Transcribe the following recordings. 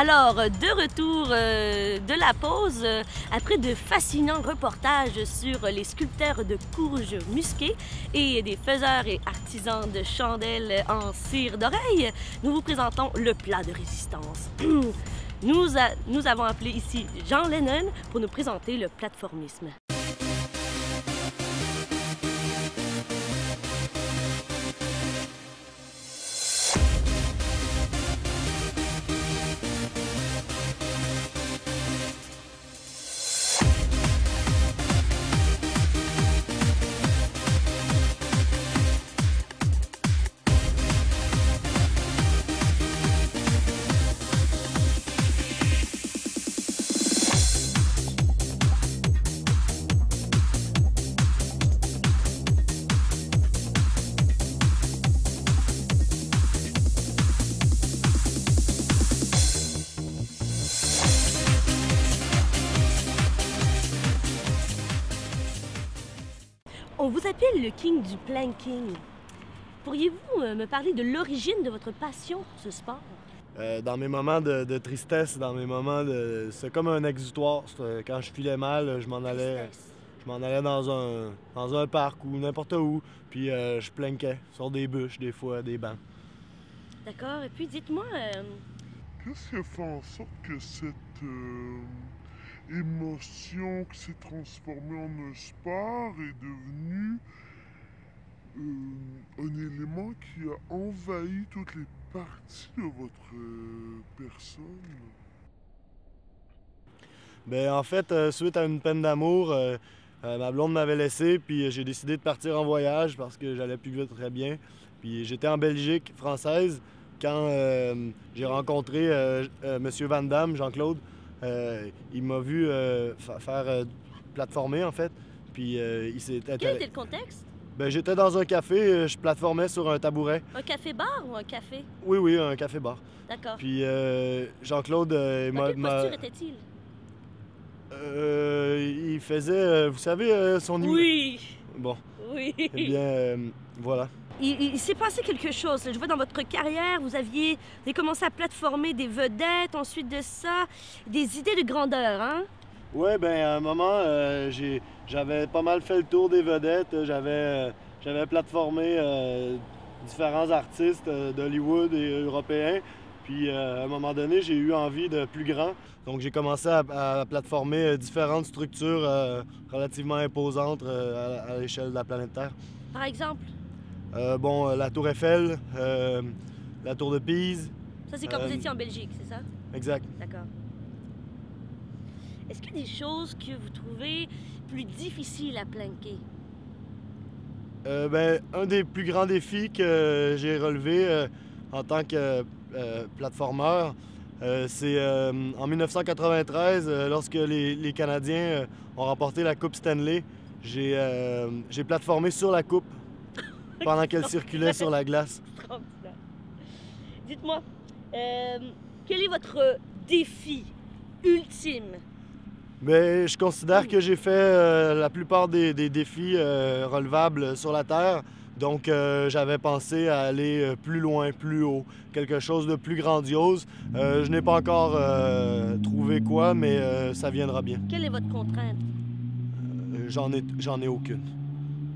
Alors, de retour de la pause, après de fascinants reportages sur les sculpteurs de courges musquées et des faiseurs et artisans de chandelles en cire d'oreille, nous vous présentons le plat de résistance. Nous avons appelé ici Jean Lennon pour nous présenter le plateformisme. On vous appelle le king du planking. Pourriez-vous me parler de l'origine de votre passion pour ce sport? Dans mes moments de tristesse, dans mes moments de... C'est comme un exutoire. Quand je filais mal, je m'en allais dans un parc ou n'importe où, puis je plankais sur des bûches, des fois, des bancs. D'accord. Et puis dites-moi... Qu'est-ce qui a fait en sorte que cette émotion qui s'est transformée en un sport est devenue un élément qui a envahi toutes les parties de votre personne? Ben, en fait, suite à une peine d'amour, ma blonde m'avait laissé, puis j'ai décidé de partir en voyage parce que j'allais plus très bien. Puis j'étais en Belgique française quand j'ai rencontré M. Van Damme, Jean-Claude. Il m'a vu faire plateformer, en fait. Puis il s'est... Quel était le contexte? Ben, j'étais dans un café, je plateformais sur un tabouret. Un café-bar ou un café? Oui, un café-bar. D'accord. Puis Jean-Claude Dans quelle posture était-il? il faisait, vous savez, son... Oui! Bon. Oui! Eh bien, voilà. Il s'est passé quelque chose. Je vois dans votre carrière, vous avez commencé à plateformer des vedettes, ensuite de ça, des idées de grandeur, hein? Oui, ben à un moment, j'avais pas mal fait le tour des vedettes. J'avais plateformé différents artistes d'Hollywood et européens. Puis à un moment donné, j'ai eu envie de plus grand. Donc j'ai commencé à plateformer différentes structures relativement imposantes à l'échelle de la planète Terre. Par exemple? La Tour Eiffel, la Tour de Pise. Ça, c'est quand vous étiez en Belgique, c'est ça? Exact. D'accord. Est-ce qu'il y a des choses que vous trouvez plus difficiles à planquer? Un des plus grands défis que j'ai relevé en tant que plateformeur, c'est en 1993, lorsque les Canadiens ont remporté la Coupe Stanley. J'ai plateformé sur la coupe pendant qu'elle circulait sur la glace. Dites-moi, quel est votre défi ultime? Mais je considère que j'ai fait la plupart des défis relevables sur la Terre. Donc, j'avais pensé à aller plus loin, plus haut, quelque chose de plus grandiose. Je n'ai pas encore trouvé quoi, mais ça viendra bien. Quelle est votre contrainte? J'en ai aucune.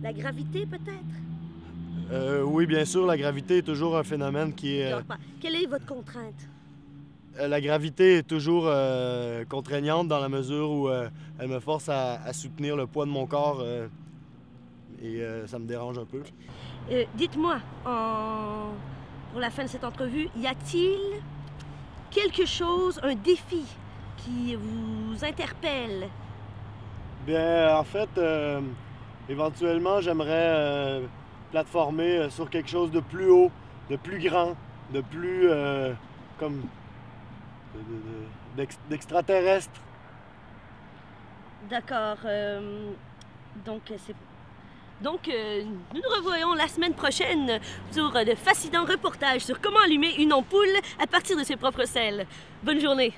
La gravité, peut-être? Oui, bien sûr, la gravité est toujours un phénomène qui est... Quelle est votre contrainte? La gravité est toujours contraignante dans la mesure où elle me force à soutenir le poids de mon corps et ça me dérange un peu. Dites-moi, pour la fin de cette entrevue, y a-t-il quelque chose, un défi qui vous interpelle? Bien, en fait, éventuellement, j'aimerais plateformer sur quelque chose de plus haut, de plus grand, de plus d'extraterrestre. D'accord. Donc, nous nous revoyons la semaine prochaine pour de fascinants reportages sur comment allumer une ampoule à partir de ses propres selles. Bonne journée!